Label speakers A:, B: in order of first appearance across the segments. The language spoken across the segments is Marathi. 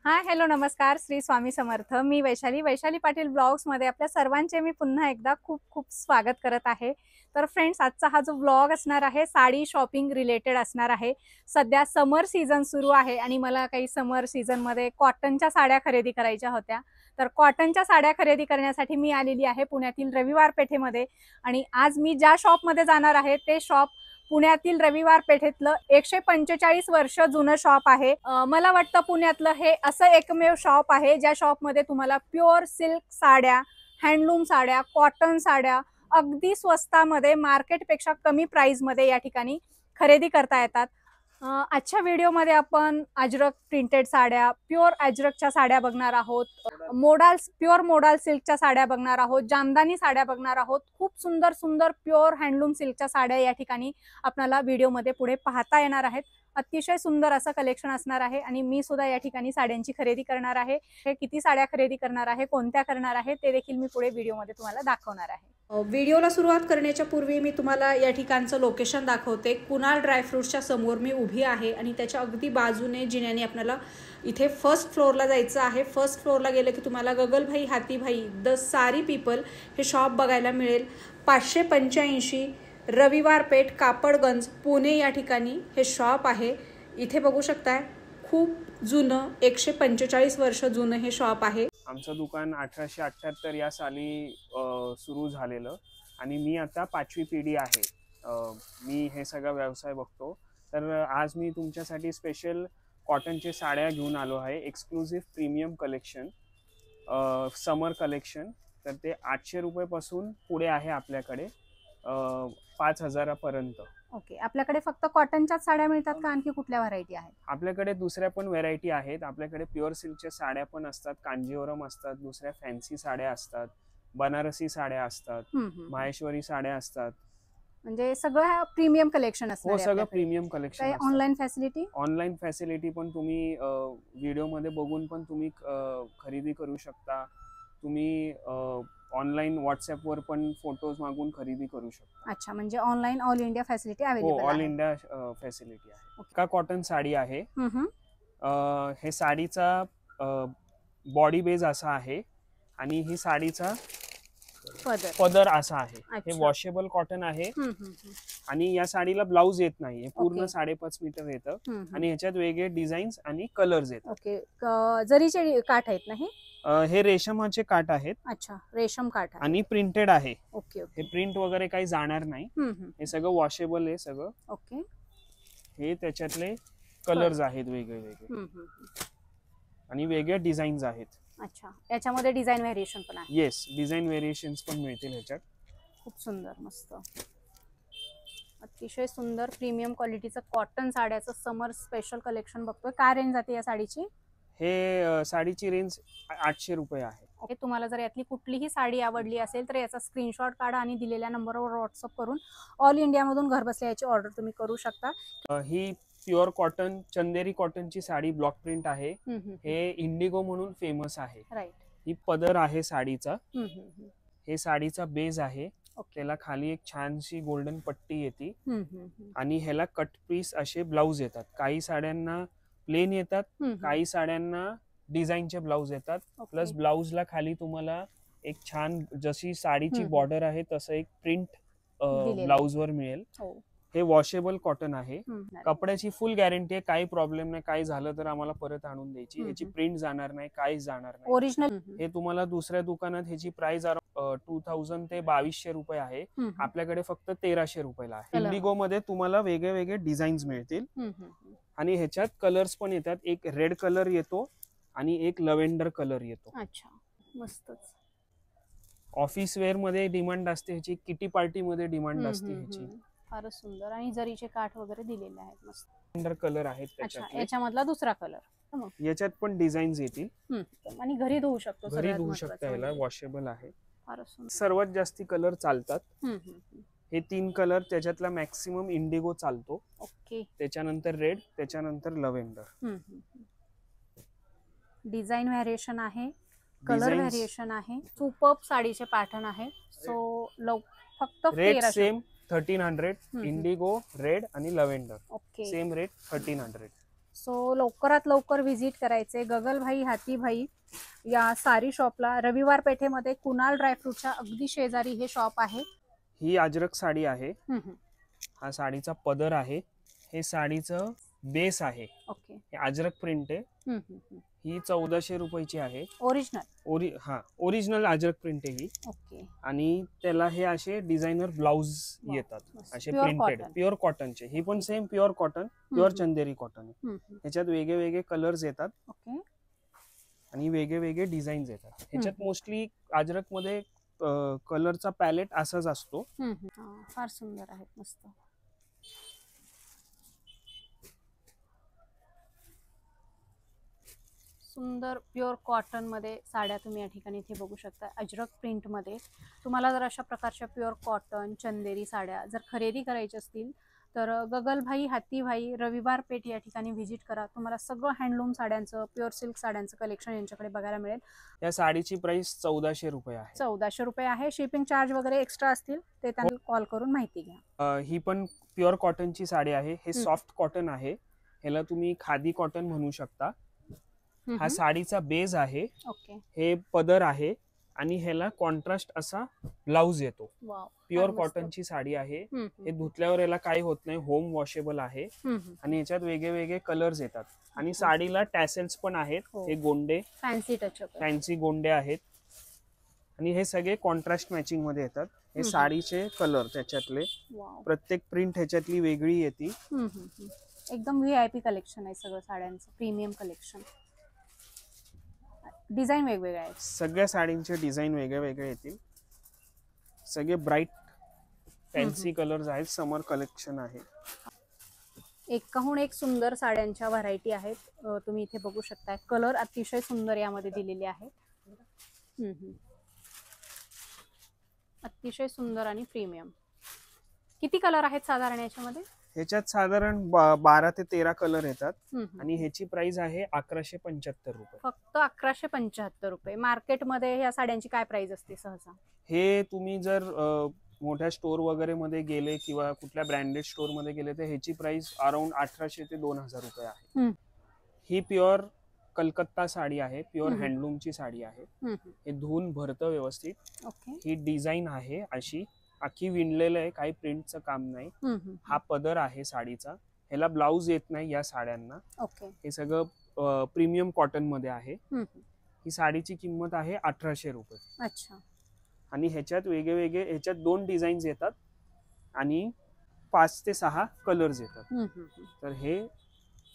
A: हाय हॅलो नमस्कार श्री स्वामी समर्थ। मी वैशाली पाटील ब्लॉग्स मध्ये आपल्या सर्वांचे मी पुन्हा एकदा खूप खूप स्वागत करत आहे। तर फ्रेंड्स, आजचा हा जो ब्लॉग असणार आहे साडी शॉपिंग रिलेटेड असणार आहे। सध्या समर सीझन सुरू आहे आणि मला काही समर सीझन मध्ये कॉटनच्या साड्या खरेदी करायच्या होत्या। तर कॉटनच्या साड्या खरेदी करण्यासाठी मी आलेली आहे पुण्यातील रविवार पेठेमध्ये। आणि आज मी ज्या शॉप मध्ये जाणार आहे ते शॉप पुण्यातील रविवार पेठेतलं 145 वर्ष जुनं शॉप आहे। मला वाटतं पुण्यातलं हे असं एकमेव शॉप आहे ज्या शॉप मध्ये तुम्हाला प्युअर सिल्क साड्या, हँडलूम साड्या, कॉटन साड्या अगदी स्वस्तामध्ये मार्केटपेक्षा कमी प्राइस मध्ये या ठिकाणी खरेदी करता येतात। आजच्या व्हिडिओमध्ये आपण अजरक प्रिंटेड साड्या, प्युअर अजरकच्या साड्या बघणार आहोत, प्युअर मोडाल सिल्कच्या साड्या बघणार आहोत, जामदानी साड्या बघणार आहोत। खूप सुंदर सुंदर प्युअर हँडलूम सिल्कच्या साड्या या ठिकाणी आपल्याला व्हिडिओमध्ये पुढे पाहता येणार आहेत। अतिशय सुंदर असं कलेक्शन असणार आहे आणि मी सुद्धा या ठिकाणी साड्यांची खरेदी करणार आहे। हे किती साड्या खरेदी करणार आहे, कोणत्या करणार आहे ते देखील मी पुढे व्हिडिओमध्ये तुम्हाला दाखवणार आहे। व्हिडिओला सुरुवात करण्याच्या पूर्वी मी तुम्हाला या ठिकाणचं लोकेशन दाखवते। कुणाल ड्रायफ्रुट्सच्या समोर मी उभी आहे आणि त्याच्या अगदी बाजूने जिन्याने आपल्याला इथे फर्स्ट फ्लोअरला जायचं आहे। फर्स्ट फ्लोअरला गेलं की तुम्हाला गगलभाई हातीभाई द सारी पीपल हे शॉप बघायला मिळेल। 585 रविवार पेठ, कापडगंज, पुणे या ठिकाणी हे शॉप आहे। इथे बघू शकताय खूप जुनं 145 वर्ष जुनं हे शॉप आहे।
B: आमचं दुकान 1878 या साली सुरू झालेलं आणि मी आता 5वी पिढी आहे। मी हे सगळा व्यवसाय बघतो। तर आज मी तुमच्यासाठी स्पेशल कॉटनचे साड्या घेऊन आलो आहे। एक्सक्लुझिव्ह प्रीमियम कलेक्शन, समर कलेक्शन। तर ते 800 रुपयापासून पुढे आहे आपल्याकडे 5000 पर्यंत।
A: ओके, आपल्याकडे फक्त कॉटनच्याच साड्या मिळतात का आणखी कुठल्या व्हरायटी आहेत?
B: आपल्याकडे दुसऱ्या पण व्हरायटी आहेत। आपल्याकडे प्युअर सिल्कच्या साड्या पण असतात, कांजीवरम असतात, दुसऱ्या फॅन्सी साड्या असतात, बनारसी साड्या असतात, माहेश्वरी साड्या असतात।
A: म्हणजे सगळं प्रीमियम कलेक्शन असणार
B: हो,
A: आहे
B: सगळं प्रीमियम कलेक्शन आहे।
A: Online facility?
B: ऑनलाइन फॅसिलिटी पण तुम्ही व्हिडिओ मध्ये बघून पण तुम्ही खरेदी करू शकता। तुम्ही ऑनलाइन व्हॉट्सअप वर पण फोटोज मागून खरेदी करू शकता।
A: अच्छा, म्हणजे online all India facility available आहे?
B: ऑल इंडिया फॅसिलिटी आहे। का कॉटन साडी आहे। हे साडीचा बॉडी बेस असा आहे आणि ही साडीचा पदर असा आहे। हे वॉशेबल कॉटन आहे आणि या साडीला ब्लाउज येत नाही, पूर्ण 5.5 मीटर येतं आणि ह्याच्यात वेगळे डिझाईन्स आणि कलर्स येतात।
A: ओके, जरीचे काठ आहेत ना?
B: हे रेशमाचे काठ आहेत।
A: अच्छा, रेशम काठ
B: आणि प्रिंटेड आहे।
A: ओके,
B: हे प्रिंट वगैरे काही जाणार नाही। हे सगळं वॉशेबल आहे सगळं।
A: ओके,
B: हे त्याच्यातले कलर्स आहेत वेगळे वेगळे आणि वेगळे डिझाईन्स आहेत।
A: अच्छा, याच्यामध्ये डिझाइन व्हेरिएशन पण आहे?
B: येस, डिझाइन व्हेरिएशन्स पण मिळतील ह्याच्यात।
A: खूप सुंदर, मस्त, अतिशय सुंदर प्रीमियम क्वालिटीचं कॉटन साड्याचं समर स्पेशल कलेक्शन बघतोय। काय रेंज जाते या साडीची?
B: हे साडीची रेंज 800 रुपये आहे।
A: ओके, तुम्हाला जर यातली कुठलीही साडी आवडली असेल तर याचा स्क्रीनशॉट काढा आणि दिलेल्या नंबरवर व्हॉट्सअप करून ऑल इंडिया मधून घर बसल्या याची ऑर्डर तुम्ही करू शकता।
B: ही प्युअर कॉटन चंदेरी कॉटनची साडी ब्लॉक प्रिंट आहे। हे इंडिगो म्हणून फेमस आहे।
A: राईट,
B: ही पदर आहे साडीचा। हे साडीचा बेस आहे। त्याला खाली एक छानशी गोल्डन पट्टी येते आणि ह्याला कट पीस असे ब्लाउज येतात। काही साड्यांना प्लेन येतात, काही साड्यांना डिझाईनचे ब्लाउज येतात। प्लस ब्लाउजला खाली तुम्हाला एक छान जशी साडीची बॉर्डर आहे तसं एक प्रिंट ब्लाउज वर मिळेल। हे वॉशेबल कॉटन आहे। कपड्याची फुल गॅरंटी आहे, काही प्रॉब्लेम नाही, काही झालं तर आम्हाला परत आणून द्यायची। ह्याची प्रिंट जाणार नाही, काहीच जाणार नाही,
A: ओरिजिनल।
B: हे तुम्हाला दुसऱ्या दुकानात ह्याची प्राइस 2000 ते 2200 रुपये आहे। आपल्याकडे फक्त 1300 रुपयाला आहे। इंडिगो मध्ये तुम्हाला वेगळे वेगळे डिझाईन्स मिळतील आणि ह्याच्यात कलर्स पण येतात। एक रेड कलर येतो आणि एक लव्हेंडर कलर येतो।
A: अच्छा, मस्तच।
B: ऑफिस वेअर मध्ये डिमांड असते ह्याची, किटी पार्टी मध्ये डिमांड असते ह्याची।
A: फारच सुंदर आणि जरीचे काठ वगैरे दिलेले आहेत, मस्त
B: लव्हेंडर कलर आहेत त्याच्यात।
A: याच्यामधला दुसरा कलर,
B: याच्यात पण डिझाईन्स येतील
A: आणि घरी धुवू शकतो,
B: घरी धुवू शकता। याला वॉशेबल आहे।
A: फारच सुंदर।
B: सर्वात जास्ती कलर चालतात हे 3 कलर, त्याच्यातला मॅक्सिमम इंडिगो चालतो।
A: ओके,
B: त्याच्यानंतर रेड, त्याच्यानंतर लव्हेंडर।
A: डिझाइन व्हेरिएशन आहे, कलर व्हेरिएशन आहे, सुपर्ब साडीचे पॅटर्न आहे। सो फक्त
B: रेट सेम 1300, इंडिगो, रेड आणि लव्हेंडर सेम रेट 1300।
A: सो लवकरात लवकर व्हिजिट करायचे गगलभाई हातीभाई या साडी शॉपला. रविवार पेठेमध्ये कुणाल ड्रायफ्रूटच्या अगदी शेजारी हे शॉप आहे.
B: ही अजरक साडी आहे. हा साडीचा पदर आहे. हे साडीचं बेस आहे.
A: ओके.
B: हे अजरक प्रिंट आहे. ही 1400 रुपयाची आहे.
A: ओरिजिनल.
B: ओरिजिनल अजरक प्रिंट आहे ही.
A: ओके.
B: आणि त्याला हे असे डिझायनर ब्लाउज येतात असे प्रिंटेड प्युअर कॉटनचे. ही पण सेम प्युअर कॉटन, प्युअर चंदेरी कॉटन आहे. ह्याच्यात वेगळे वेगळे कलर्स येतात.
A: ओके.
B: आणि वेगळे वेगळे डिझाईन्स येतात. ह्याच्यात मोस्टली अजरक मध्ये कलरचा पॅलेट असाच असतो.
A: फार सुंदर आहेत, मस्त. सुंदर प्युअर कॉटन मध्ये साड्या तुम्ही या ठिकाणी इथे बघू शकता. अजरक प्रिंट मध्ये तुम्हाला जर अशा प्रकारच्या प्युअर कॉटन चंदेरी साड्या जर खरेदी करायच्या असतील तर गगलभाई हातीभाई रविवार पेठ या ठिकाणी व्हिजिट करा. तुम्हाला सगळं हँडलूम साड्यांचं, प्युअर सिल्क साड्यांचं कलेक्शन यांच्याकडे बघायला मिळेल.
B: या साडीची प्राइस 1400 रुपये आहे.
A: 1400 रुपये आहे. शिपिंग चार्ज वगैरे एक्स्ट्रा असतील ते त्यांना कॉल करून माहिती घ्या.
B: ही पण प्युअर कॉटनची साडी आहे. हे सॉफ्ट कॉटन आहे. ह्याला तुम्ही खादी कॉटन म्हणू शकता. हा साडीचा बेस आहे.
A: ओके.
B: हे पदर आहे आणि ह्याला कॉन्ट्रास्ट असा ब्लाउज येतो. प्युअर कॉटनची साडी आहे. हे धुतल्यावर याला काही होत नाही. होम वॉशेबल आहे. आणि याच्यात वेगळे वेगळे कलर्स येतात. आणि साडीला टॅसेल्स पण आहेत. हे गोंडे फॅन्सी गोंडे आहेत. आणि हे सगळे कॉन्ट्रास्ट मॅचिंग मध्ये येतात. हे साडीचे कलर त्याच्यातले प्रत्येक प्रिंट ह्याच्यातली वेगळी येते.
A: एकदम VIP कलेक्शन आहे सगळं साड्यांचं, प्रीमियम कलेक्शन. डिझाईन वेगवेगळे आहेत.
B: सगळ्या साडींचे डिझाईन वेगळे वेगळे येतील. सगळे ब्राईट फॅन्सी कलर्स आहेत. समर कलेक्शन आहे.
A: एकाहून एक सुंदर साड्यांच्या व्हरायटी आहेत. तुम्ही इथे बघू शकता. कलर अतिशय सुंदर यामध्ये दिलेले आहेत. अतिशय सुंदर आणि प्रीमियम. किती कलर आहेत साधारण याच्यामध्ये?
B: ह्याच्यात साधारण 12 ते 13 कलर येतात. आणि ह्याची प्राइस आहे 1175 रुपये.
A: फक्त 1175 रुपये. मार्केटमध्ये या साड्यांची काय प्राइस असते सहसा?
B: हे तुम्ही जर मोठ्या स्टोर वगैरे मध्ये गेले किंवा कुठल्या ब्रँडेड स्टोर मध्ये गेले तर ह्याची प्राइस अराउंड 1800 ते 2000 रुपये आहे. ही प्युअर कलकत्ता साडी आहे. प्युअर हँडलूमची साडी आहे. हे धुवून भरतं व्यवस्थित. ही डिझाईन आहे अशी अख्खी विणलेलं आहे. काही प्रिंटचं काम नाही. हा पदर आहे साडीचा. ह्याला ब्लाउज येत नाही या साड्यांना. हे सगळं प्रीमियम कॉटन मध्ये आहे. ही साडीची किंमत आहे 1800 रुपये.
A: अच्छा.
B: आणि ह्याच्यात वेगळे वेगळे ह्याच्यात 2 डिझाईन्स येतात आणि 5 ते 6 कलर्स येतात. तर हे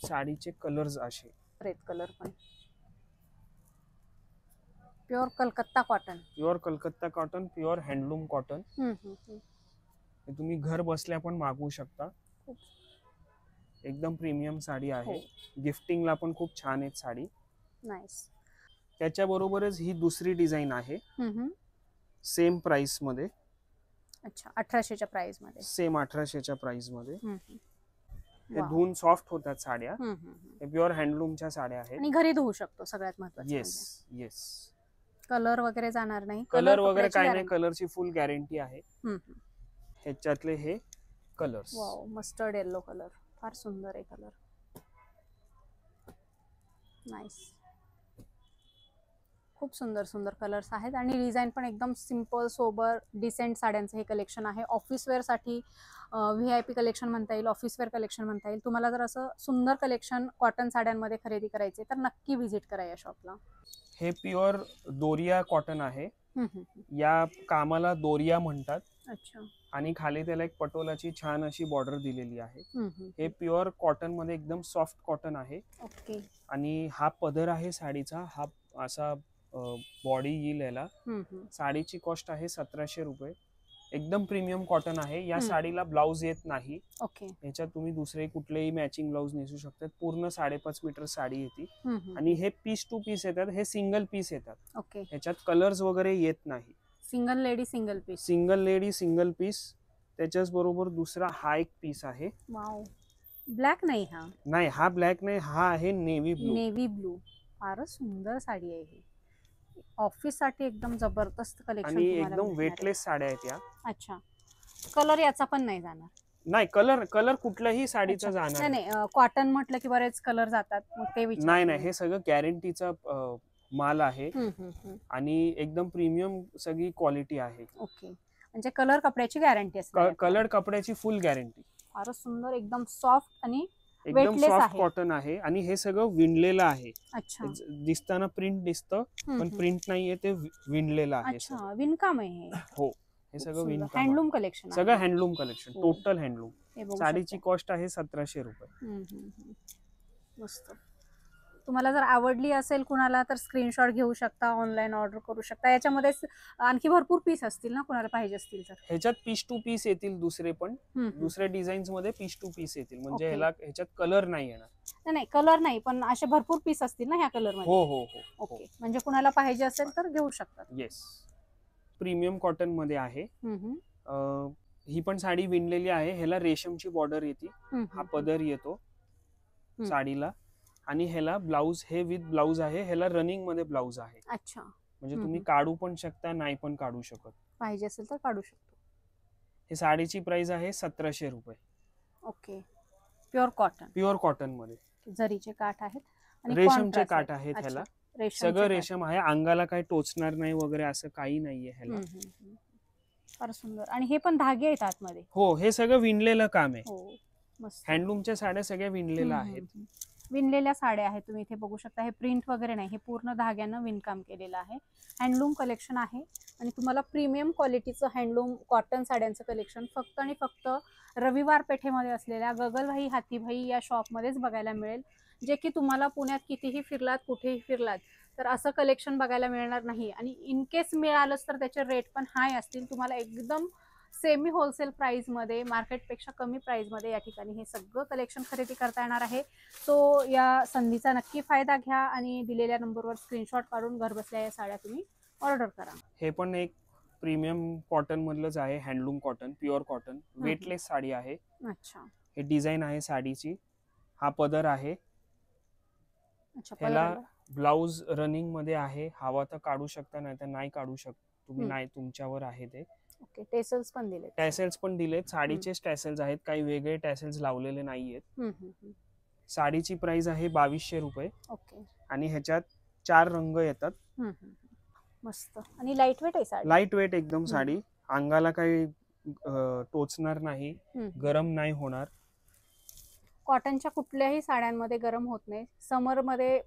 B: साडीचे कलर्स असे.
A: रेड कलर पण pure Calcutta cotton.
B: Pure Calcutta cotton, pure handloom cotton. तुम्ही घर बसल्या पण मागवू शकता. एकदम प्रीमियम साडी आहे. गिफ्टिंगला पण खूप छान आहे साडी.
A: नाईस.
B: त्याच्या बरोबरच ही दुसरी डिझाईन आहे. सेम प्राइस मध्ये.
A: अच्छा. 1800च्या प्राइस मध्ये.
B: सेम 1800च्या प्राइस मध्ये. हे धुवून सॉफ्ट होतात साड्या. हे प्युअर हँडलूमच्या साड्या आहेत.
A: आणि घरी धुवू शकतो सगळ्यात महत्त्वाचं.
B: येस.
A: कलर वगैरे जाणार नाही.
B: कलर वगैरे काही नाही. कलरची फुल गॅरंटी आहे. ह्याच्यातले हे colours.
A: Wow. Mustard yellow colour फार सुंदर आहे कलर. नाईस. खूप सुंदर सुंदर कलर्स आहेत आणि डिझाईन पण एकदम सिंपल सोबर डिसेंट साड्यांचं हे कलेक्शन आहे. ऑफिस वेअर साठी VIP कलेक्शन म्हणता येईल, ऑफिस वेअर कलेक्शन म्हणता येईल. तुम्हाला जर असं सुंदर कलेक्शन कॉटन साड्यांमध्ये खरेदी करायचे तर नक्की व्हिजिट करा या शॉपला.
B: हे प्युअर दोरिया कॉटन आहे. या कामाला दोरिया म्हणतात.
A: अच्छा.
B: आणि खाली त्याला एक पटोलाची छान अशी बॉर्डर दिलेली आहे. हे प्युअर कॉटन मध्ये एकदम सॉफ्ट कॉटन आहे.
A: ओके.
B: आणि हा पदर आहे साडीचा. हा असा बॉडी येईल याला. साडीची कॉस्ट आहे 1700 रुपये. एकदम प्रीमियम कॉटन आहे. या साडीला ब्लाउज येत नाही.
A: ओके.
B: याच्यात तुम्ही दुसरे कुठलेही मॅचिंग ब्लाउज नेसू शकतात. पूर्ण 5.5 मीटर साडी येते. आणि हे पीस टू पीस येतात. हे सिंगल पीस येतात.
A: ओके.
B: याच्यात कलर्स वगैरे येत नाही.
A: Single lady single piece.
B: Single lady single piece. त्याच्याच बरोबर दुसरा हा एक पीस आहे.
A: वाव. ब्लॅक नाही हा? नाही,
B: हा ब्लॅक नाही. हा आहे नेव्ही ब्लू.
A: Navy blue. फारच सुंदर साडी आहे ही. ऑफिस साठी एकदम जबरदस्त कलेक्शन.
B: आणि एकदम वेटलेस साड्या आहेत या.
A: अच्छा. कलर याचा पण नाही जाणार.
B: नाही, कलर कलर कुठल्याही साडीचा
A: अच्छा.
B: जाणार
A: नाही
B: नाही.
A: नाही, कॉटन म्हटलं की बरेच कलर जातात, मग ते
B: नाही
A: विचारते.
B: हे सगळं गॅरंटीचा माल आहे आणि एकदम प्रीमियम सगळी क्वालिटी आहे.
A: ओके, म्हणजे कलर कपड्याची गॅरंटी असते.
B: कलर कपड्याची फुल गॅरंटी.
A: फारच सुंदर, एकदम सॉफ्ट आणि
B: एकदम
A: वेटलेस
B: सॉफ्ट
A: आहे.
B: कॉटन आहे आणि हे सगळं विणलेलं आहे.
A: अच्छा.
B: दिसताना प्रिंट दिसतं पण प्रिंट नाहीये, ते विणलेलं आहे.
A: अच्छा, विणकाम आहे हे.
B: हो, हे सगळं विणकाम
A: हँडलूम कलेक्शन,
B: सगळं हँडलूम कलेक्शन,
A: हो.
B: Total handloom. साडीची कॉस्ट आहे 1700 रुपये.
A: मस्त. तुम्हाला जर आवडली असेल कुणाला तर स्क्रीनशॉट घेऊ शकता, ऑनलाईन ऑर्डर करू शकता. याच्यामध्ये आणखी भरपूर पीस असतील ना, कुणाला पाहिजे असतील तर?
B: ह्याच्यात पीस टू पीस येतील, दुसरे पण दुसऱ्या डिझाईन्स मध्ये पीस टू पीस येतील, म्हणजे ह्याच्यात कलर नाही येणार.
A: नाही कलर नाही, पण असे भरपूर पीस असतील ना ह्या कलर मध्ये?
B: हो हो हो.
A: ओके, म्हणजे कुणाला पाहिजे असेल तर घेऊ शकतात.
B: येस, प्रीमियम कॉटन मध्ये आहे. ही पण साडी विणलेली आहे. ह्याला रेशमची बॉर्डर येते, हा पदर येतो साडीला आणि ह्याला ब्लाउज, हे विथ ब्लाउज आहे. ह्याला रनिंग मध्ये ब्लाउज आहे.
A: अच्छा,
B: म्हणजे तुम्ही काढू पण शकता, नाही पण काढू शकत.
A: पाहिजे असेल तर काढू शकतो.
B: हे साडीची प्राइस आहे 1700 रुपये.
A: Okay, pure cotton.
B: Pure cotton मध्ये
A: जरीचे काठ आहेत आणि
B: रेशमचे काठ आहेत. ह्याला
A: रेशमचे
B: सगळं
A: काठ.
B: रेशम आहे. अंगाला काही टोचणार नाही वगैरे असं काही नाहीये ह्याला.
A: फार सुंदर. आणि हे पण धागे आहेत आतमध्ये?
B: हो, हे सगळं विणलेलं काम आहे.
A: हो, मस्त.
B: हँडलूमच्या साड्या सगळ्या विणलेल्या आहेत.
A: विणलेल्या साड्या आहेत, तुम्ही इथे बघू शकता. हे प्रिंट वगैरे नाही, हे पूर्ण धाग्यानं विणकाम केलेलं आहे. हँडलूम कलेक्शन आहे आणि तुम्हाला प्रीमियम क्वालिटीचं हँडलूम कॉटन साड्यांचं कलेक्शन फक्त आणि फक्त रविवार पेठेमध्ये असलेल्या गगलभाई हातीभाई या शॉपमध्येच बघायला मिळेल. जे की तुम्हाला पुण्यात कितीही फिरलात, कुठेही फिरलात तर असं कलेक्शन बघायला मिळणार नाही. आणि इन केस मिळालंच तर त्याचे रेट पण हाय असतील. तुम्हाला एकदम सेमी होलसेल प्राइसमध्ये, मार्केटपेक्षा कमी प्राइसमध्ये या ठिकाणी हे सगळं कलेक्शन खरेदी करता येणार आहे. सो या संधीचा नक्की फायदा घ्या आणि दिलेल्या नंबरवर स्क्रीनशॉट काढून घरबसल्या या साड्या तुम्ही ऑर्डर करा.
B: हे पण एक प्रीमियम कॉटन मधलंच आहे, handloom cotton, pure cotton, weightless sari आहे.
A: अच्छा,
B: हे डिझाईन आहे साडीची, हा पदर आहे. ह्याला ब्लाउज रनिंग मध्ये आहे. हवा तर काढू शकता, नाही तर नाही काढू शकता तुम्ही, नाही तुमच्यावर आहे ते.
A: ओके, टेसल्स पण दिले?
B: टॅसेल्स पण दिलेत, साडीचेच टॅसेल्स आहेत, काही वेगळे टॅसेल्स लावलेले नाहीयेत. साडीची प्राइस आहे 2200 रुपये.
A: ओके,
B: आणि ह्याच्यात 4 रंग येतात.
A: मस्त. आणि लाईट वेट आहे साडी?
B: लाईट वेट एकदम साडी, अंगाला काही टोचणार नाही, गरम नाही होणार.
A: कॉटनच्या कुठल्याही साड्यांमध्ये गरम होत नाही. समरमध्ये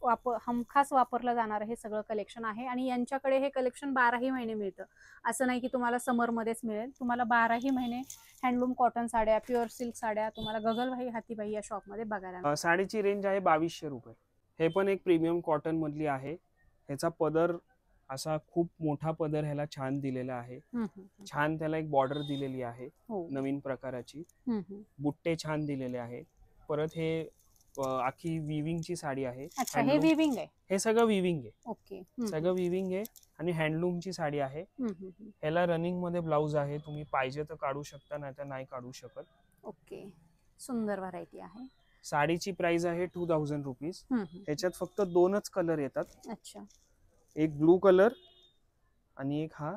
A: हमखास वापरलं जाणारं हे सगळं कलेक्शन आहे. आणि यांच्याकडे हे कलेक्शन 12ही महिने मिळतं. असं नाही की तुम्हाला समरमध्येच मिळेल, तुम्हाला 12ही महिने हँडलूम कॉटन साड्या, प्युअर सिल्क साड्या तुम्हाला गगलभाई हातीभाई या शॉपमध्ये बघायला.
B: साडीची रेंज आहे 2200 रुपये. हे पण एक प्रीमियम कॉटन मधली आहे. ह्याचा पदर असा खूप मोठा पदर ह्याला छान दिलेला आहे. छान त्याला एक बॉर्डर दिलेली आहे नवीन प्रकाराची. बुट्टे छान दिलेले आहे. परत हे आखी विविंगची साडी आहे.
A: अच्छा, हे विविंग आहे?
B: हे सगळं विविंग आहे.
A: ओके,
B: सगळं विविंग आहे आणि हँडलूमची साडी आहे. ह्याला रनिंग मध्ये ब्लाउज आहे, तुम्ही पाहिजे तर काढू शकता, नाही तर नाही काढू शकत.
A: ओके, सुंदर व्हरायटी आहे.
B: साडीची प्राइस आहे 2000 रुपीज. ह्याच्यात फक्त 2च कलर येतात.
A: अच्छा,
B: एक ब्लू कलर आणि एक हा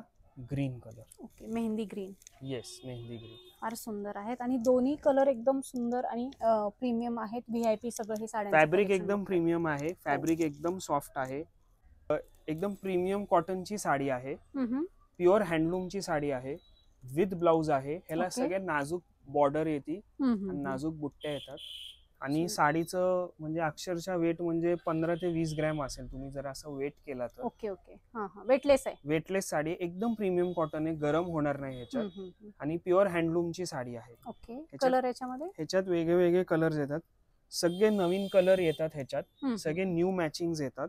B: green colour.
A: Okay, mehndi green.
B: Yes, mehndi green.
A: फार सुंदर आहेत आणि दोन्ही कलर एकदम सुंदर आणि प्रीमियम आहेत. व्हीआयपी सगळं हे साड्या.
B: फॅब्रिक एकदम प्रीमियम आहे, फॅब्रिक एकदम सॉफ्ट आहे. एकदम प्रीमियम कॉटनची साडी आहे. प्युअर हँडलूमची साडी आहे, विथ ब्लाउज आहे. ह्याला सगळ्यात नाजूक बॉर्डर येते आणि नाजूक बुट्ट्या येतात. आणि साडीचं म्हणजे अक्षरशः वेट म्हणजे 15 ते 20 ग्रॅम असेल, तुम्ही जर असं वेट केला तर.
A: ओके ओके, वेटलेस आहे.
B: वेटलेस साडी, एकदम प्रीमियम कॉटन आहे, गरम होणार नाही ह्याच्यात. आणि प्युअर हँडलूमची साडी आहे.
A: ओके, कलर
B: ह्याच्यात वेगळे कलर्स येतात, सगळे नवीन कलर येतात ह्याच्यात, सगळे न्यू मॅचिंग येतात.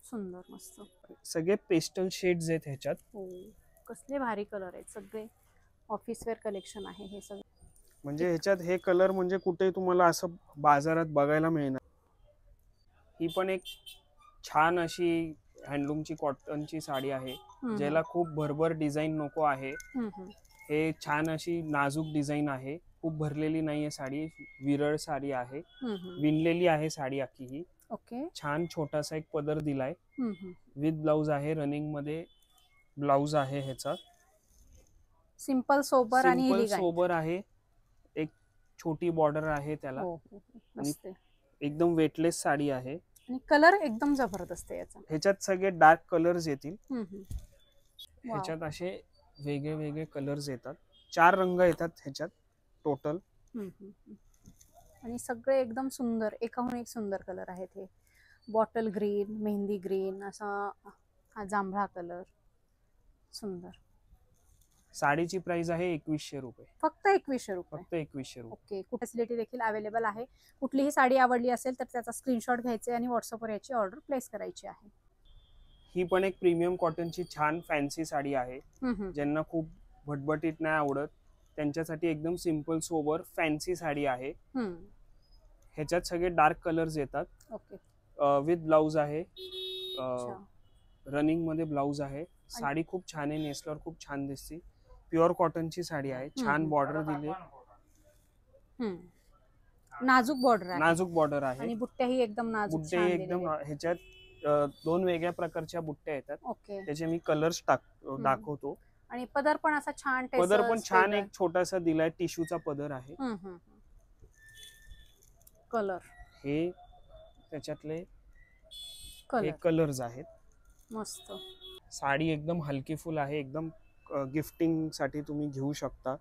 A: सुंदर, मस्त,
B: सगळे पेस्टल शेड्स आहेत ह्याच्यात.
A: कसले भारी कलर आहेत, सगळे ऑफिस वेअर कलेक्शन आहे हे सगळं.
B: म्हणजे ह्याच्यात हे कलर म्हणजे कुठे तुम्हाला असं बाजारात बघायला मिळणार. ही पण एक छान अशी हँडलूमची कॉटनची साडी आहे, ज्याला खूप भरभर डिझाईन नको आहे. हे छान अशी नाजूक डिझाईन आहे, खूप भरलेली नाहीये साडी, विरळ साडी आहे, विणलेली आहे साडी आखी ही.
A: ओके,
B: छान छोटासा एक पदर दिलाय, विथ ब्लाउज आहे, रनिंग मध्ये ब्लाउज आहे ह्याचा.
A: सिंपल सोबर आणि
B: सोबर आहे, छोटी बॉर्डर आहे त्याला.
A: हो, हो, हो. मस्त आहे.
B: एकदम वेटलेस साडी आहे.
A: आणि कलर एकदम जबरदस्त आहे याचा.
B: ह्याच्यात सगळे डार्क कलर्स येतील.
A: वाव.
B: ह्याच्यात असे वेगळे वेगळे कलर्स येतात. 4 रंग येतात ह्याच्यात टोटल.
A: आणि सगळे एकदम सुंदर, एकाहून एक सुंदर कलर आहेत हे. बॉटल ग्रीन, मेहंदी ग्रीन, असा हा जांभळा कलर, सुंदर.
B: साडीची प्राइस आहे 2100 रुपये.
A: फक्त 2100 रुपये.
B: फक्त 2100 रुपये.
A: ओके. फॅसिलिटी देखील अवेलेबल आहे. कुठलीही साडी आवडली असेल तर त्याचा स्क्रीनशॉट घ्यायचे आणि व्हॉट्सअपवर याची ऑर्डर प्लेस करायची आहे.
B: ही पण एक प्रीमियम कॉटनची छान फॅन्सी साडी आहे. ज्यांना खूप भटभटीत नाही आवडत त्यांच्यासाठी एकदम सिंपल सोबर फॅन्सी साडी आहे. ह्याच्यात सगळे डार्क कलर्स येतात.
A: ओके.
B: विथ ब्लाउज आहे.
A: अच्छा.
B: रनिंग मध्ये ब्लाउज आहे. साडी खूप छान आहे, नेसल्यावर खूप छान दिसते. प्युअर कॉटनची साडी आहे. छान बॉर्डर दिली.
A: नाजूक बॉर्डर आहे.
B: नाजूक बॉर्डर आहे
A: आणि बुट्ट्याही एकदम नाजूक
B: बुट्टे
A: छान
B: एकदम
A: दिलेले आहेत.
B: ह्याच्यात 2 वेगळ्या प्रकारच्या बुट्ट्या येतात.
A: ओके.
B: त्याचे मी कलर्स दाखवतो.
A: आणि पदर पण असा छान
B: पदर पण छान एक छोटासा दिलाय. टिश्यूचा पदर आहे.
A: कलर
B: हे त्याच्यातले
A: कलर
B: कलर्स आहेत.
A: मस्त.
B: साडी एकदम हलकी फुल आहे. एकदम गिफ्टिंग साठी तुम्ही घेऊ शकता.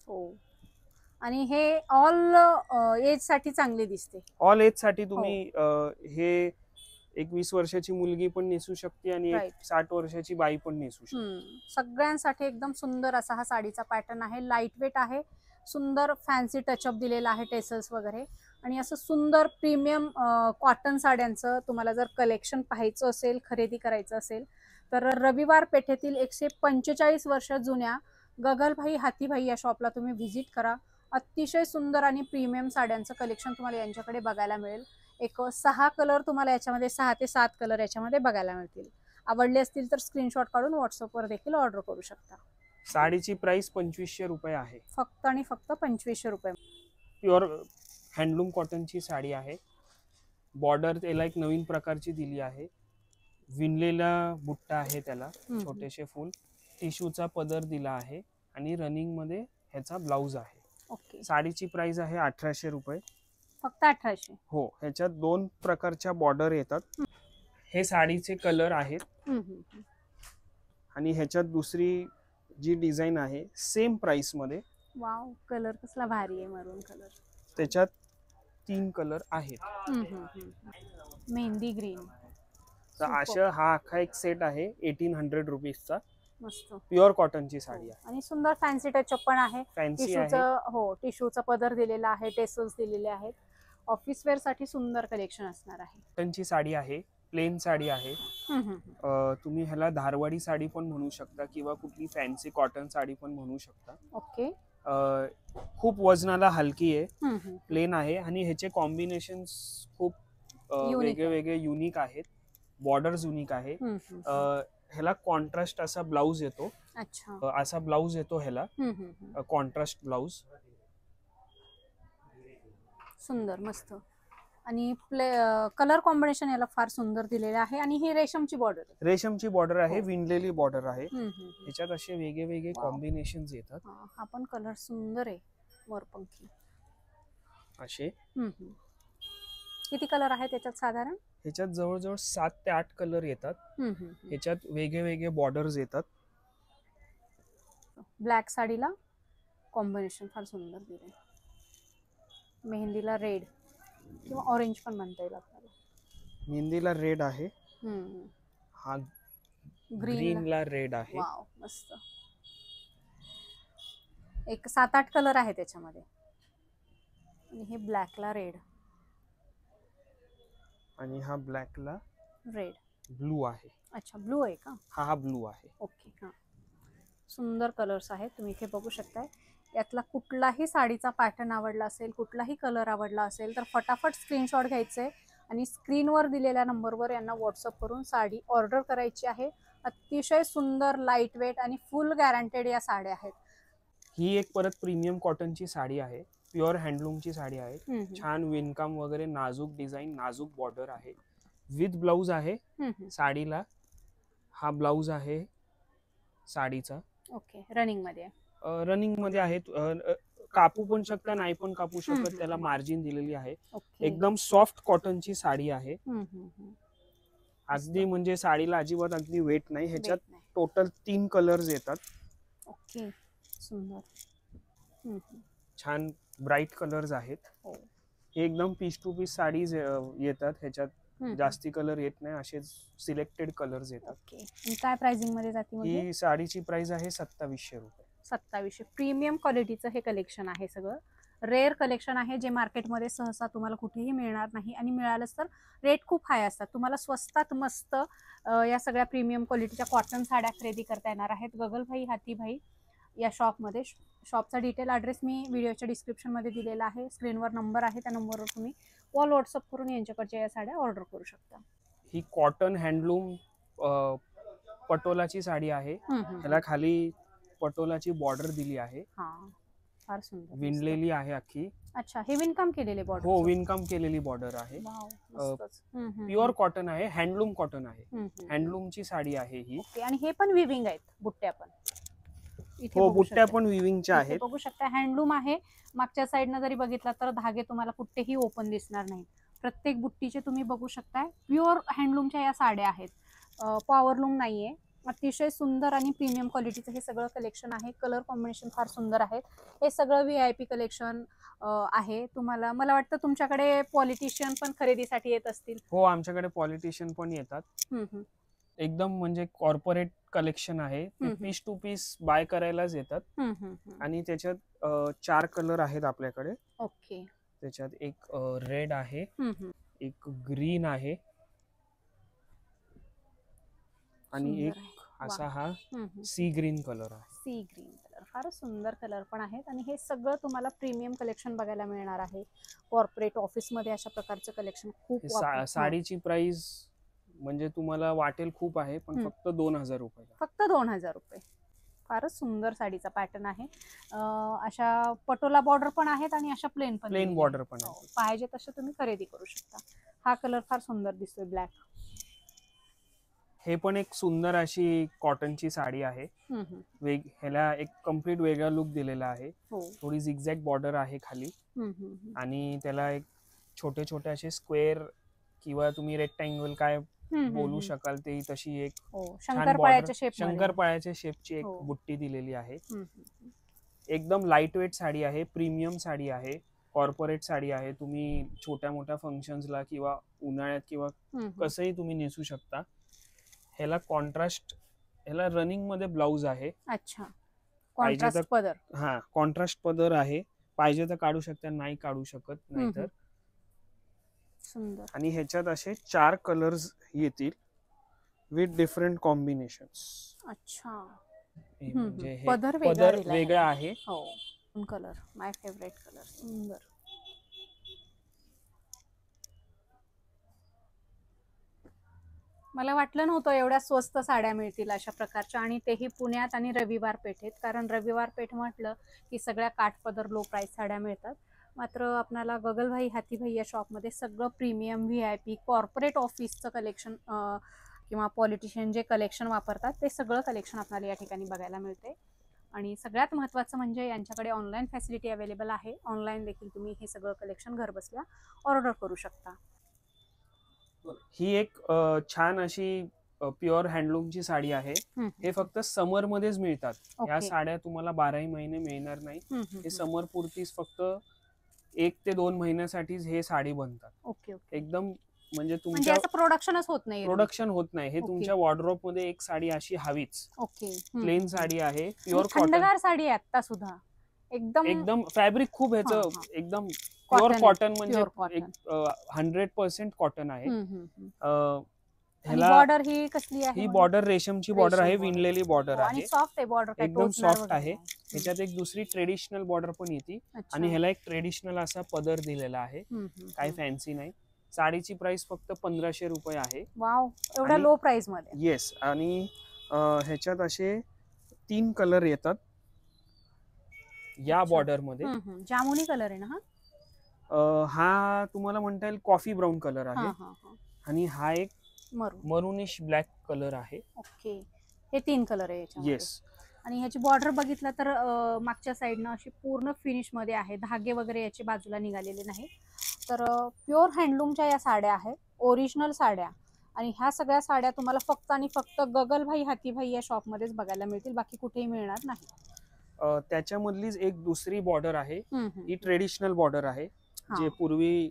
A: हो. आणि हे ऑल एज साठी चांगली दिसते.
B: ऑल एज साठी तुम्ही हे एक 20 वर्षाची मुलगी पण नेसू शकते आणि एक 60 वर्षाची बाई पण नेसू शकते.
A: सगळ्यांसाठी एकदम सुंदर असा हा साडीचा पॅटर्न आहे. लाईट वेट आहे. सुंदर फॅन्सी टचअप दिलेला आहे, टेसल्स वगैरे. आणि असं सुंदर प्रीमियम कॉटन साड्यांचं तुम्हाला जर कलेक्शन पाहायचं असेल, खरेदी करायचं असेल तर रविवार पेठेतील 145 वर्ष जुन्या गगलभाई हातीभाई या शॉपला तुम्ही व्हिजिट करा. अतिशय सुंदर आणि प्रीमियम साड्यांचं कलेक्शन तुम्हाला यांच्याकडे बघायला मिळेल. एक 6 कलर तुम्हाला याच्यामध्ये 6 ते 7 कलर याच्यामध्ये बघायला मिळतील. आवडले असतील तर स्क्रीनशॉट काढून व्हॉट्सअपवर देखील ऑर्डर करू शकता.
B: साडीची प्राइस 2500 रुपये आहे.
A: फक्त आणि फक्त 2500 रुपये.
B: प्युअर हँडलूम कॉटनची साडी आहे. बॉर्डर त्याला एक नवीन प्रकारची दिली आहे. विणलेला बुट्टा आहे त्याला, छोटेसे फुल. टिश्यूचा पदर दिला आहे आणि रनिंग मध्ये ह्याचा ब्लाउज आहे.
A: ओके.
B: साडीची प्राइस आहे 1800 रुपये.
A: फक्त 1800.
B: हो. ह्याच्यात 2 प्रकारच्या बॉर्डर येतात. हे साडीचे कलर आहेत. आणि ह्याच्यात दुसरी जी डिझाइन आहे सेम प्राइस मध्ये.
A: वाव, कलर कसला भारी आहे, मरून कलर.
B: त्याच्यात 3 कलर आहेत.
A: मेहंदी ग्रीन.
B: तर अशा हा अख्खा एक सेट आहे 1800 रुपीजचा.
A: मस्त.
B: प्युअर कॉटनची साडी आहे.
A: आणि सुंदर फॅन्सी टचअप पण आहे.
B: फॅन्सी आहे.
A: हो, टिश्यूचा पदर दिलेला आहे, टेसल्स दिलेले आहेत. ऑफिस वेअर साठी सुंदर कलेक्शन असणार आहे.
B: कॉटनची साडी आहे. प्लेन साडी आहे. तुम्ही ह्याला धारवाडी साडी पण म्हणू शकता किंवा कुठली फॅन्सी कॉटन साडी पण म्हणू शकता.
A: ओके.
B: खूप वजनाला हलकी आहे. प्लेन आहे आणि ह्याचे कॉम्बिनेशन्स खूप वेगळे वेगळे युनिक आहेत. बॉर्डर्स युनिक आहे. ह्याला कॉन्ट्रास्ट असा ब्लाउज येतो.
A: अच्छा.
B: असा ब्लाउज येतो ह्याला, कॉन्ट्रास्ट ब्लाउज.
A: सुंदर, मस्त. आणि कलर कॉम्बिनेशन याला फार सुंदर दिलेले आहे. आणि ही रेशमची बॉर्डर आहे.
B: रेशमची बॉर्डर आहे. विणलेली बॉर्डर आहे. ह्याच्यात असे वेगळे वेगळे कॉम्बिनेशन्स येतात.
A: हा पण कलर सुंदर आहे, मोरपंखी
B: असे.
A: किती कलर आहेत त्याच्यात साधारण?
B: ह्याच्यात जवळजवळ 7 ते 8 कलर येतात. ह्याच्यात वेगळे वेगळे बॉर्डर्स येतात.
A: ब्लॅक साडीला कॉम्बिनेशन फार सुंदर दिले. मेहंदीला रेड किंवा ऑरेंज पण म्हणता येईल आपल्याला.
B: मेहंदीला रेड आहे. हा ग्रीनला रेड आहे.
A: वाव, मस्त. एक 7-8 कलर आहे त्याच्यामध्ये. आणि हे ब्लॅकला रेड.
B: आणि हा ब्लॅकला
A: रेड.
B: ब्लू आहे.
A: अच्छा, ब्लू आहे का?
B: हा ब्लू आहे.
A: ओके. हा, सुंदर कलर्स आहेत. तुम्ही इथे बघू शकताय. यातला कुठलाही साडीचा पॅटर्न आवडला असेल, कुठलाही कलर आवडला असेल तर फटाफट स्क्रीनशॉट घ्यायचे आणि स्क्रीनवर दिलेल्या नंबरवर यांना व्हॉट्सअप करून साडी ऑर्डर करायची आहे. अतिशय सुंदर, लाईट वेट आणि फुल गॅरंटेड या साड्या आहेत.
B: ही एक परत प्रीमियम कॉटनची साडी आहे. प्युअर हँडलूमची साडी आहे. छान विणकाम वगैरे, नाजूक डिझाईन, नाजूक बॉर्डर आहे. विथ ब्लाउज आहे साडीला. हा ब्लाउज आहे साडीचा.
A: ओके. रनिंग मध्ये
B: रनिंग मध्ये आहे. कापू पण शकता, नाही पण कापू शकत, त्याला मार्जिन दिलेली आहे.
A: ओके.
B: एकदम सॉफ्ट कॉटनची साडी आहे.
A: हम्म, हम्म, हम्म.
B: अगदी म्हणजे साडीला अजिबात अगदी वेट नाही. ह्याच्यात
A: Weight नाही.
B: टोटल 3 कलर्स येतात.
A: ओके, सुंदर. हम्म, हम्म.
B: छान ब्राईट कलर्स आहेत.
A: हो.
B: हे एकदम पीस टू पीस साडीज येतात. ह्याच्यात
A: हम्म.
B: जास्ती कलर येत नाही, असे सिलेक्टेड कलर्स येतात.
A: ओके. आणि काय प्राइसिंग मध्ये जाते मग हे?
B: ही साडीची प्राइस आहे 2700 रुपये.
A: 2700. प्रीमियम क्वालिटीचं हे कलेक्शन आहे, सगळं रेअर कलेक्शन आहे, जे मार्केटमध्ये सहसा तुम्हाला कुठेही मिळणार नाही, आणि मिळालंच तर रेट खूप हाय असतात. तुम्हाला स्वस्तात मस्त या सगळ्या प्रीमियम क्वालिटीच्या कॉटन साड्या खरेदी करता येणार आहेत गगलभाई हातीभाई या शॉपमध्ये. शॉपचा डिटेल ॲड्रेस मी व्हिडिओच्या डिस्क्रिप्शनमध्ये दिलेला आहे. स्क्रीनवर नंबर आहे, त्या नंबरवर तुम्ही कॉल व्हॉट्सअप करून यांच्याकडच्या या साड्या ऑर्डर करू शकता.
B: ही कॉटन हँडलूम पटोलाची साडी आहे. त्याला खाली पटोलाची बॉर्डर दिली आहे.
A: हा, फार सुंदर
B: विणलेली आहे अख्खी.
A: अच्छा, हे विणकाम केलेले बॉर्डर?
B: हो, विणकाम केलेली बॉर्डर आहे. प्युअर कॉटन आहे, हँडलूम कॉटन आहे. हँडलूमची साडी आहे ही.
A: आणि हे पण विविंग आहेत, बुट्ट्या पण इथे
B: हो,
A: बघू
B: बुट्ट्या
A: शकता.
B: पण विविंगच्या
A: इथे
B: आहेत.
A: बघू शकता हँडलूम आहे. मागच्या साईडनं जरी बघितला तर धागे तुम्हाला कुठेही ओपन दिसणार नाही. प्रत्येक बुट्टीचे तुम्ही बघू शकताय प्युअर हँडलूमच्या या साड्या आहेत. पॉवरलूम नाहीये. अतिशय सुंदर आणि प्रीमियम क्वालिटीचं हे सगळं कलेक्शन आहे. कलर कॉम्बिनेशन फार सुंदर आहे. हे सगळं VIP कलेक्शन आहे. तुम्हाला, मला वाटतं तुमच्याकडे पॉलिटिशियन पण खरेदीसाठी येत असतील.
B: हो, आमच्याकडे पॉलिटिशियन पण येतात. एकदम म्हणजे कॉर्पोरेट कलेक्शन आहे. पीस टू पीस बाय करायलाच येतात. आणि त्याच्यात 4 कलर आहेत आपल्याकडे.
A: ओके.
B: त्याच्यात एक रेड आहे, एक ग्रीन आहे, आणि एक असा हा सी ग्रीन कलर आहे.
A: सी ग्रीन कलर, फार सुंदर कलर पण आहेत. आणि हे सगळं तुम्हाला प्रीमियम कलेक्शन बघायला मिळणार आहे. कॉर्पोरेट ऑफिस मध्ये अशा प्रकारचं कलेक्शन खूप
B: साडीची प्राइस म्हणजे तुम्हाला वाटेल खूप आहे, पण फक्त 2000 रुपये.
A: फक्त 2000 रुपये. फारच सुंदर साडीचा पॅटर्न आहे. अशा पटोला बॉर्डर पण आहेत आणि अशा प्लेन
B: बॉर्डर पण आहे.
A: पाहिजे तसे तुम्ही खरेदी करू शकता. हा कलर फार सुंदर दिसतोय, ब्लॅक.
B: हे पण एक सुंदर अशी कॉटनची साडी आहे. ह्याला एक कम्प्लीट वेगळा लुक दिलेला आहे. थोडी झिगझॅग बॉर्डर आहे खाली, आणि त्याला एक छोटे छोटे असे स्क्वेअर किंवा तुम्ही रेक्टँगल काय बोलू शकाल ते तशी एक शंकरपाळ्याच्या शेपची एक बुट्टी दिलेली आहे. एकदम लाईट वेट साडी आहे. प्रीमियम साडी आहे. कॉर्पोरेट साडी आहे. तुम्ही छोट्या मोठ्या फंक्शन्सला किंवा उन्हाळ्यात किंवा कसंही तुम्ही नेसू शकता. ह्याला कॉन्ट्रास्ट, ह्याला रनिंग मध्ये ब्लाउज आहे.
A: अच्छा, कॉन्ट्रास्ट पदर.
B: हा, कॉन्ट्रास्ट पदर आहे. पाहिजे तर काढू शकता, नाही काढू शकत नाही तर.
A: सुंदर.
B: आणि ह्याच्यात असे 4 कलर्स येतील विथ डिफरंट कॉम्बिनेशन्स.
A: अच्छा,
B: म्हणजे हे
A: पदर
B: वेगळा आहे.
A: हो, कलर माय फेवरेट कलर. सुंदर. मला वाटलं नव्हतं एवढ्या स्वस्त साड्या मिळतील अशा प्रकारच्या, आणि तेही पुण्यात आणि रविवार पेठेत. कारण रविवार पेठ म्हटलं की सगळ्या काठपदर लो प्राइस साड्या मिळतात. मात्र आपल्याला गगलभाई हातीभाई या शॉपमध्ये सगळं प्रीमियम VIP कॉर्पोरेट ऑफिसचं कलेक्शन किंवा पॉलिटिशियन जे कलेक्शन वापरतात ते सगळं कलेक्शन आपल्याला या ठिकाणी बघायला मिळते. आणि सगळ्यात महत्त्वाचं म्हणजे यांच्याकडे ऑनलाईन फॅसिलिटी अवेलेबल आहे. ऑनलाईन देखील तुम्ही हे सगळं कलेक्शन घर बसल्या ऑर्डर करू शकता.
B: ही एक छान अशी प्युअर हँडलूमची साडी आहे. हे फक्त समर मध्येच मिळतात. या साड्या तुम्हाला 12ही महिने मिळणार नाही. हे समर पुरतीच फक्त 1 ते 2 महिन्यासाठीच हे साडी बनतात.
A: ओके.
B: एकदम म्हणजे तुमच्या
A: प्रोडक्शन होत नाही.
B: हे तुमच्या वॉर्डरोब मध्ये एक साडी अशी हवीच.
A: ओके.
B: प्लेन साडी आहे, प्युअर कॉटन.
A: थंडगार साडी आहे आता सुद्धा. एकदम
B: फॅब्रिक खूप ह्याचं एकदम प्युअर कॉटन, म्हणजे 100% कॉटन आहे.
A: बॉर्डर ही कसली आहे?
B: ही बॉर्डर रेशमची बॉर्डर आहे, विणलेली बॉर्डर आहे.
A: सॉफ्ट आहे बॉर्डर,
B: एकदम सॉफ्ट आहे. ह्याच्यात एक दुसरी ट्रेडिशनल बॉर्डर पण येते, आणि ह्याला एक ट्रेडिशनल असा पदर दिलेला आहे. काही फॅन्सी नाही. साडीची प्राइस फक्त 1500 रुपये आहे.
A: वाव, एवढ्या लो प्राइस मध्ये.
B: येस. आणि ह्याच्यात असे 3 कलर येतात या बॉर्डर मध्ये.
A: जामुनी कलर आहे ना हा?
B: हा तुम्हाला म्हणता येईल कॉफी ब्राऊन कलर आहे. आणि हा एक मरूनिश ब्लॅक कलर आहे.
A: ओके. हे 3 कलर आहे.
B: येस.
A: आणि ह्याची बॉर्डर बघितलं तर मागच्या साईडनं अशी पूर्ण फिनिश मध्ये आहे, धागे वगैरे याची बाजूला निघालेले नाही. तर प्युअर हँडलूमच्या या साड्या आहेत, ओरिजिनल साड्या. आणि ह्या सगळ्या साड्या तुम्हाला फक्त आणि फक्त गगलभाई हातीभाई या शॉपमध्येच बघायला मिळतील, बाकी कुठेही मिळणार नाही.
B: त्याच्यामधलीच एक दुसरी बॉर्डर आहे, ही ट्रेडिशनल बॉर्डर आहे, जे पूर्वी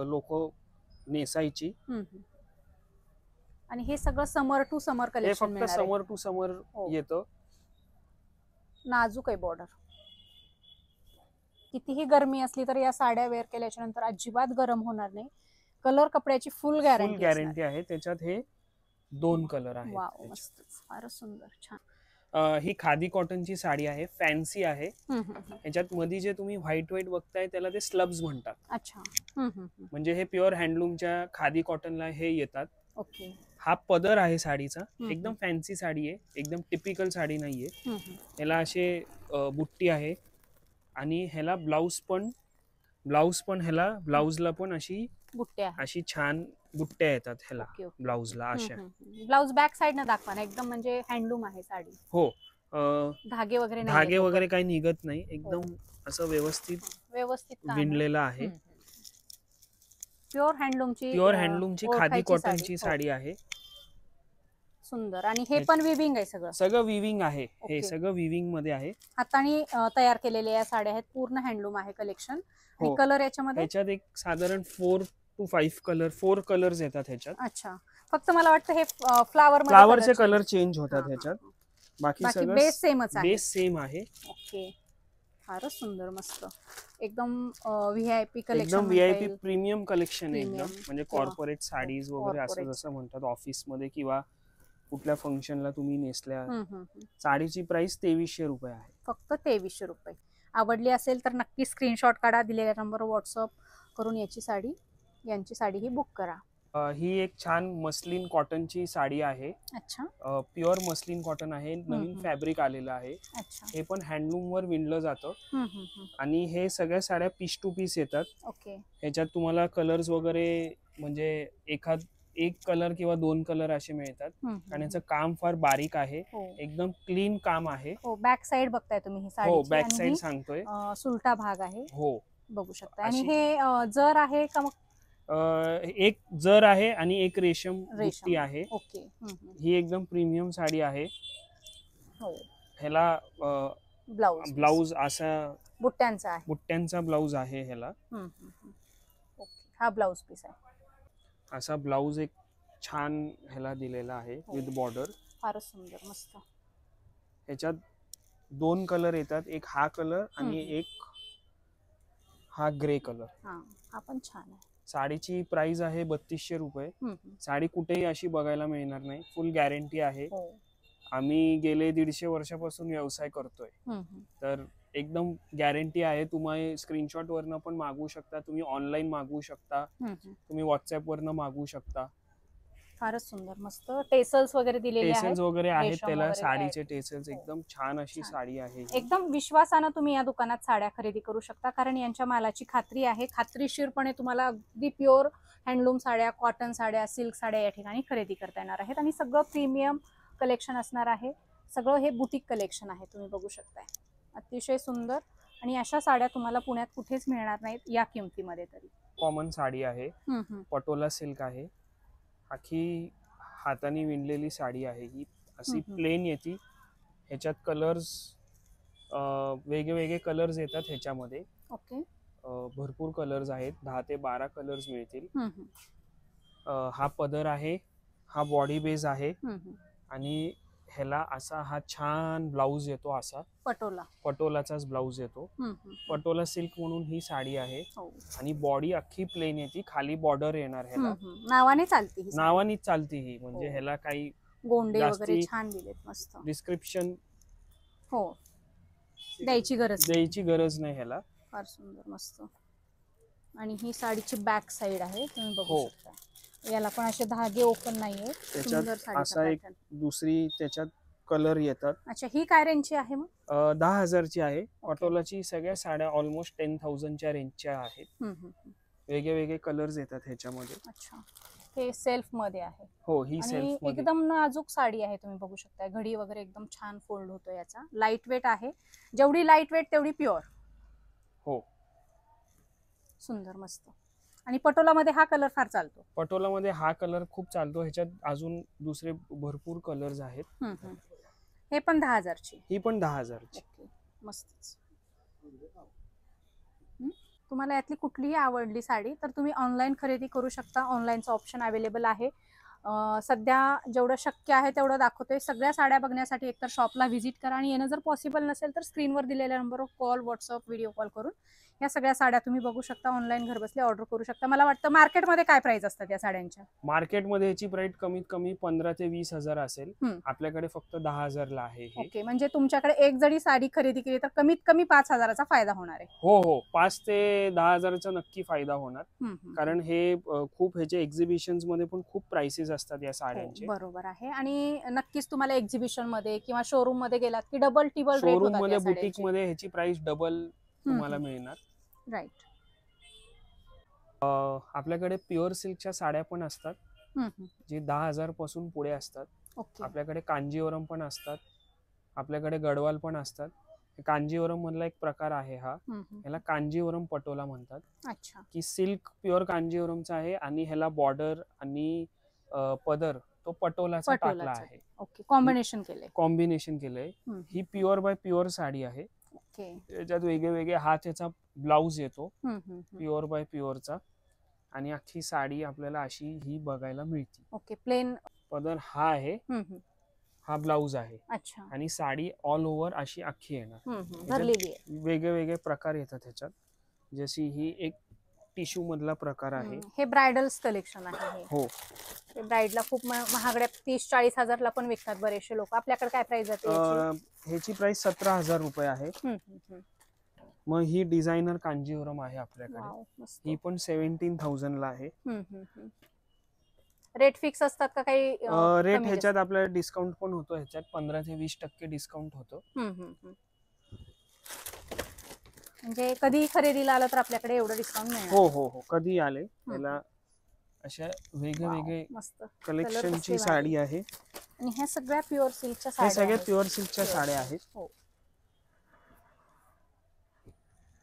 B: लोक नेसायची.
A: आणि हे सगळं समर टू समर कलेक्शन
B: फक्त समर टू समर येतं.
A: नाजूक आहे बॉर्डर. कितीही गरमी असली तर या साड्या वेअर केल्याच्या नंतर अजिबात गरम होणार नाही. कलर कपड्याची फुल गॅरंटी
B: आहे. त्याच्यात हे 2 कलर आहेत.
A: वाव, मस्त, फारच सुंदर, छान.
B: ही खादी कॉटनची साडी आहे, फॅन्सी आहे. ह्याच्यात मध्ये जे तुम्ही व्हाईट बघताय त्याला ते स्लब्स म्हणतात.
A: अच्छा.
B: म्हणजे हे प्युअर हँडलूमच्या खादी कॉटनला हे येतात.
A: ओके.
B: हा पदर आहे साडीचा, एकदम फॅन्सी साडी आहे, एकदम टिपिकल साडी नाहीये. ह्याला असे बुट्टी आहे आणि ह्याला ब्लाउज पण ह्याला ब्लाउजला पण अशी छान बुट्ट्या येतात ह्याला ब्लाउजला. अशा
A: ब्लाउज बॅक साइड न दाखवा ना, एकदम म्हणजे हँडलूम आहे साडी.
B: हो,
A: धागे
B: वगैरे काही निघत नाही, एकदम असं व्यवस्थित विणलेलं आहे.
A: प्युअर हँडलूमची
B: खादी कॉटनची साडी आहे.
A: सुंदर. आणि हे पण विविंग आहे,
B: सगळं विविंग आहे. हे सगळं विविंग मध्ये आहे,
A: हाताने तयार केलेल्या या साड्या आहेत, पूर्ण हँडलूम आहे कलेक्शन. कलर
B: ह्याच्यात एक साधारण 4 to 5 4 कलर्स येतात ह्याच्यात.
A: अच्छा. फक्त मला वाटतं हे
B: फ्लावरचे कलर चेंज होतात ह्याच्यात, बाकी सगळं बेस सेम आहे.
A: ओके, फारच सुंदर, मस्त, एकदम व्हीआयपी कलेक्शन,
B: एकदम व्हीआयपी प्रीमियम कलेक्शन आहे एकदम. म्हणजे कॉर्पोरेट साडीज वगैरे असं जसं म्हणतात, ऑफिस मध्ये किंवा कुठल्या फंक्शनला तुम्ही नेसल्या. साडीची प्राइस 2300 रुपये आहे,
A: फक्त 2300 रुपये. आवडली असेल तर नक्की स्क्रीनशॉट काढा, दिलेल्या नंबरवर व्हॉट्सअप करून यांची साडी ही बुक करा.
B: ही एक छान मस्लिन कॉटनची साडी आहे.
A: अच्छा.
B: प्युअर मस्लिन कॉटन आहे, नवीन फॅब्रिक आलेलं आहे. हे पण हँडलूम वर विणलं जातं. आणि हे सगळ्या साड्या पीस टू पीस येतात.
A: ओके.
B: ह्याच्यात तुम्हाला कलर्स वगैरे म्हणजे एक कलर किंवा 2 कलर असे मिळतात. आणि याचं काम फार बारीक आहे, एकदम क्लीन काम आहे.
A: बॅक साइड बघताय तुम्ही ही साडी.
B: हो, बॅक साइड सांगतोय,
A: सुलटा भाग आहे.
B: हो,
A: बघू शकता. आणि हे जर आहे का मग?
B: एक जर आहे आणि एक रेशम बुट्टी आहे.
A: ओके.
B: ही एकदम प्रीमियम साडी आहे.
A: हो.
B: ह्याला ब्लाउज असा बुट्ट्यांचा ब्लाउज आहे ह्याला.
A: हा ब्लाउज पीस आहे.
B: असा ब्लाउज एक छान ह्याला दिलेला आहे विथ बॉर्डर.
A: फारच सुंदर, मस्त.
B: ह्याच्यात 2 कलर येतात, एक हा कलर आणि एक हा ग्रे कलर.
A: हा पण छान आहे.
B: साडीची प्राइस आहे 3200 रुपये. साडी कुठेही अशी बघायला मिळणार नाही, फुल गॅरंटी आहे. आम्ही गेले 150 वर्षापासून व्यवसाय करतोय, तर एकदम गॅरंटी आहे. तुम्ही स्क्रीनशॉट वरनं पण मागवू शकता, तुम्ही ऑनलाईन मागवू शकता, तुम्ही व्हॉट्सअप वरनं मागवू शकता.
A: फारच सुंदर, मस्त. टेसल्स वगैरे दिलेले आहेत.
B: टेसल्स वगैरे आहेत त्याला, साडीचे टेसल्स. एकदम छान अशी साडी आहे.
A: एकदम विश्वासानं तुम्ही या दुकानात साड्या खरेदी करू शकता, कारण यांच्या मालाची खात्री आहे. खात्रीशीरपणे तुम्हाला अगदी प्युअर हँडलूम साड्या, कॉटन साड्या, सिल्क साड्या या ठिकाणी खरेदी करता येणार आहेत. आणि सगळं प्रीमियम कलेक्शन असणार आहे. सगळं हे बुटीक कलेक्शन आहे, तुम्ही बघू शकताय. अतिशय सुंदर. आणि अशा साड्या तुम्हाला पुण्यात कुठेच मिळणार नाहीत या किमतीमध्ये. तरी
B: कॉमन साडी आहे, पटोला सिल्क आहे, आखी हाताने विणलेली साडी आहे. ही अशी प्लेन येते. ह्याच्यात कलर्स वेगवेगळे कलर्स येतात ह्याच्यामध्ये.
A: ओके.
B: भरपूर कलर्स आहेत, 10 ते 12 कलर्स मिळतील. हा पदर आहे, हा बॉडी बेस आहे. आणि ह्याला असा हा छान ब्लाउज येतो, असा पटोलाचाच ब्लाउज येतो. पटोला सिल्क म्हणून ही साडी आहे. आणि बॉडी अख्खी प्लेन येते, खाली बॉर्डर येणार. ह्याला नावानेच चालती ही, म्हणजे ह्याला काही
A: गोंडे वगैरे छान दिलेत, मस्त.
B: डिस्क्रिप्शन
A: द्यायची गरज
B: नाही ह्याला.
A: फार सुंदर, मस्त. आणि ही साडीची बॅक साइड आहे, तुम्ही बघू शकता. याला पण असे धागे ओपन नाहीये.
B: असा एक दुसरी त्याच्यात कलर येतात.
A: अच्छा, ही काय रेंजची आहे मग?
B: 10,000ची आहे. पटोलाची सगळ्या साड्या ऑलमोस्ट 10,000च्या रेंजच्या आहेत. वेगळे कलर्स येतात ह्याच्यामध्ये.
A: अच्छा. हे सेल्फ मध्ये आहे
B: हो, ही
A: आणि
B: सेल्फ मध्ये.
A: एकदम नाजूक साडी आहे, तुम्ही बघू शकता. घडी वगैरे एकदम छान फोल्ड होतो याचा. लाईट वेट आहे, जेवढी लाईट वेट तेवढी प्युअर.
B: हो,
A: सुंदर मस्त. आणि पटोला मध्ये हा कलर फार चालतो.
B: पटोला मध्ये हा कलर खूप चालतो. ह्याच्यात अजून दुसरे भरपूर कलर्स आहेत.
A: हे पण 10,000ची.
B: ही पण 10,000ची.
A: मस्तच. तुम्हाला यातली कुठलीही आवडली साडी तर तुम्ही ऑनलाईन खरेदी करू शकता. ऑनलाईनचं ऑप्शन अवेलेबल आहे. सध्या जेवढं शक्य आहे तेवढं दाखवतोय. सगळ्या साड्या बघण्यासाठी एकतर शॉपला व्हिजिट करा आणि येणं जर पॉसिबल नसेल तर स्क्रीनवर दिलेल्या नंबरवर कॉल, व्हॉट्सअप, व्हिडिओ कॉल करून या सगळ्या साड्या तुम्ही बघू शकता. ऑनलाईन घरबसल्या ऑर्डर करू शकता. मला वाटतं मार्केटमध्ये काय प्राइस असतात या साड्यांच्या?
B: मार्केटमध्ये ह्याची प्राइस कमीत कमी 15 ते 20,000 असेल. आपल्याकडे फक्त 10,000 ला आहे.
A: ओके, म्हणजे तुमच्याकडे एक जरी साडी खरेदी केली तर कमीत कमी 5,000चा फायदा होणार आहे.
B: हो हो, 5 ते 10,000चा नक्की फायदा होणार. कारण हे खूप ह्याचे एक्झिबिशन्स मध्ये पण खूप प्राइसेस असतात या साड्यांचे.
A: बरोबर आहे. आणि नक्कीच तुम्हाला एक्झिबिशन मध्ये किंवा शोरूम मध्ये गेलात की डबल टिबल रेट
B: शोरूम
A: होतात
B: मध्ये,
A: या
B: बुटीक मध्ये ह्याची प्राइस डबल तुम्हाला मिळणार.
A: राईट.
B: आपल्याकडे प्युअर सिल्कच्या साड्या पण असतात, जे 10,000 पासून पुढे असतात. आपल्याकडे कांजीवरम पण असतात, आपल्याकडे गडवाल पण असतात. कांजीवरम मधला एक प्रकार आहे हा. ह्याला कांजीवरम पटोला म्हणतात.
A: अच्छा.
B: की सिल्क प्युअर कांजीवरमचा आहे आणि ह्याला बॉर्डर आणि पदर तो पटोलाचा टाकला आहे.
A: ओके, कॉम्बिनेशन केलंय.
B: ही प्युअर बाय प्युअर साडी आहे. याच्यात वेगळे वेगळे हात, याचा ब्लाउज येतो प्युअर बाय प्युअरचा आणि अख्खी साडी आपल्याला अशी ही बघायला मिळते.
A: ओके, प्लेन
B: पदर हा आहे, हा ब्लाउज आहे.
A: अच्छा.
B: आणि साडी ऑल ओव्हर अशी अख्खी येणार.
A: भरलेली आहे.
B: वेगळे वेगळे प्रकार येतात ह्याच्यात. जशी ही एक टिश्यू मधला प्रकार आहे.
A: हे ब्रायडल्स कलेक्शन आहे.
B: हो,
A: हे ब्राइडला खूप महागड्या 30-40 हजारला पण विकतात बरेचसे लोक. आपल्याकडे काय प्राइस जाते
B: ह्याची प्राइस 17,000 रुपये आहे. मग ही डिझायनर कांजीवरम आहे आपल्याकडे. ही पण 17,000 ला आहे.
A: रेट फिक्स असतात का काही?
B: रेट ह्याच्यात आपल्याला डिस्काउंट पण होतो. ह्याच्यात 15 ते 20% डिस्काउंट होतो.
A: म्हणजे कधी खरेदीला आलं तर आपल्याकडे एवढं डिस्काउंट मिळणार?
B: हो हो हो, कधी आले. त्याला अशा वेगळे
A: मस्त
B: कलेक्शनची साडी आहे.
A: आणि ह्या सगळ्या प्युअर सिल्कच्या
B: साड्या,
A: साड्या
B: सगळ्या प्युअर सिल्कच्या साड्या आहेत.
A: हो,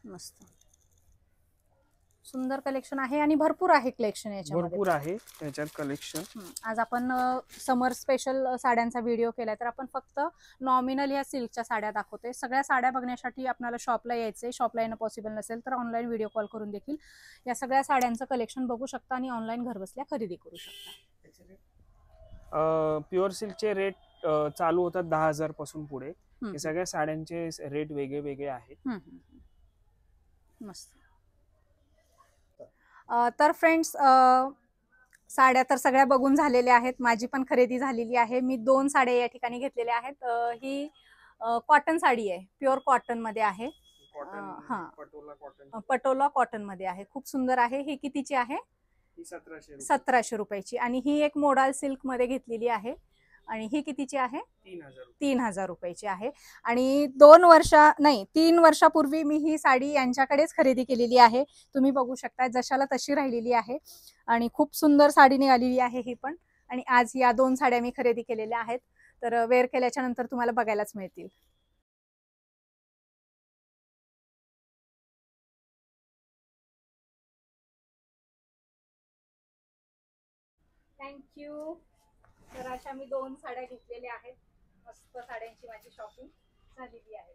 A: मस्त सुंदर कलेक्शन आहे आणि भरपूर आहे कलेक्शन याच्यामध्ये.
B: भरपूर आहे याच्यात कलेक्शन.
A: आज आपण समर स्पेशल साड्यांचा व्हिडिओ केलाय तर आपण फक्त नॉमिनल या सिल्कच्या साड्या दाखवतोय. सगळ्या साड्या बघण्यासाठी आपल्याला शॉपला यायचंय. शॉपला येणं पॉसिबल नसेल तर ऑनलाईन व्हिडिओ कॉल करून देखील या सगळ्या साड्यांचं कलेक्शन बघू शकता आणि ऑनलाईन घरबसल्या खरेदी करू शकता.
B: प्युअर सिल्कचे रेट चालू होतात 10,000 पासून पुढे. हे सगळ्या साड्यांचे रेट वेगळे वेगळे आहेत.
A: मस्त. तर फ्रेंड्स, साड्या तर सगळ्या बघून झालेल्या आहेत. माझी पण खरेदी झालेली आहे. मी 2 साड्या या ठिकाणी घेतलेल्या आहेत. ही कॉटन साडी आहे, प्युअर कॉटन मध्ये आहे. पटोला कॉटन मध्ये आहे. खूप सुंदर आहे. ही कितीची आहे? 1700 रुपयाची. आणि ही एक मोडाल सिल्क मध्ये घेतलेली आहे. आणि ही कितीची आहे? 3,000 रुपयाची आहे. आणि 3 वर्षापूर्वी मी ही साडी यांच्याकडेच खरेदी केलेली आहे. तुम्ही बघू शकता जशाला तशी राहिलेली आहे आणि खूप सुंदर साडी निघालेली आहे ही पण. आणि आज या 2 साड्या मी खरेदी केलेल्या आहेत. तर वेअर केल्याच्या नंतर तुम्हाला बघायलाच मिळतील. थँक्यू. तर अशा मी 2 साड्या घेतलेल्या आहेत. मस्त साड्यांची माझी शॉपिंग झालेली आहे.